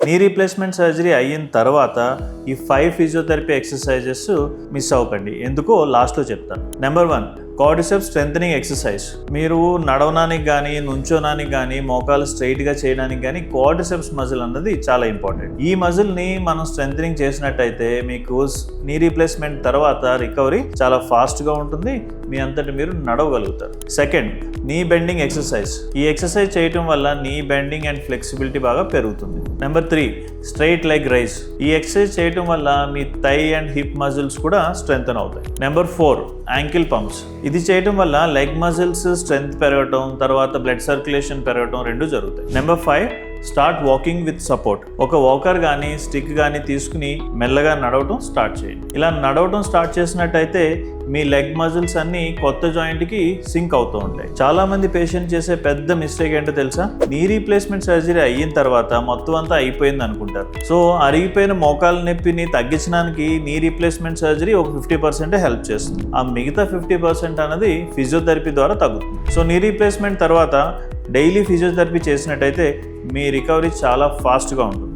Knee replacement surgery అయిన తర్వాత ఈ 5 ఫిజియోథెరపీ ఎక్సర్సైజెస్ మిస్ అవ్వకండి. ఎందుకో లాస్ట్లో చెప్తాను. Number 1, quadriceps strengthening exercise. మీరు నడవడానికి కానీ, నుంచోడానికి కానీ, మోకాలు స్ట్రైట్గా చేయడానికి కానీ క్వాడ్రిసెప్స్ మజిల్ అన్నది చాలా ఇంపార్టెంట్. ఈ మజిల్ని మనం స్ట్రెంథనింగ్ చేసినట్టయితే మీకు నీ రీప్లేస్మెంట్ తర్వాత రికవరీ చాలా ఫాస్ట్గా ఉంటుంది. మీ అంతటి మీరు నడవగలుగుతారు. Second, knee bending exercise. ఈ ఎక్సర్సైజ్ చేయటం వల్ల నీ బెండింగ్ అండ్ ఫ్లెక్సిబిలిటీ బాగా పెరుగుతుంది. Number 3, straight leg raise. ఈ ఎక్సర్సైజ్ చేయటం వల్ల మీ థై అండ్ హిప్ మజిల్స్ కూడా స్ట్రెంథన్ అవుతాయి. Number 4, ankle pumps. ఇది చేయటం వల్ల లెగ్ మజిల్స్ స్ట్రెంగ్త్ పెరగటం, తర్వాత బ్లడ్ సర్క్యులేషన్ పెరగటం రెండు జరుగుతాయి. Number 5, start walking with support. ఒక వాకర్ కానీ స్టిక్ కానీ తీసుకుని మెల్లగా నడవటం స్టార్ట్ చేయండి. ఇలా నడవటం స్టార్ట్ చేసినట్టయితే మీ లెగ్ మజిల్స్ అన్ని కొత్త జాయింట్కి సింక్ అవుతూ ఉంటాయి. చాలా మంది పేషెంట్ చేసే పెద్ద మిస్టేక్ ఏంటో తెలుసా? నీ రీప్లేస్మెంట్ సర్జరీ అయిన తర్వాత మొత్తం అంతా అయిపోయింది అనుకుంటారు. సో అరిగిపోయిన మోకాల నొప్పిని తగ్గించడానికి నీ రీప్లేస్మెంట్ సర్జరీ ఒక 50% హెల్ప్ చేస్తుంది. ఆ మిగతా 50% అనేది ఫిజియోథెరపీ ద్వారా తగ్గుతుంది. సో నీ రీప్లేస్మెంట్ తర్వాత డైలీ ఫిజియోథెరపీ చేసినట్టయితే మీ రికవరీ చాలా ఫాస్ట్గా ఉంటుంది.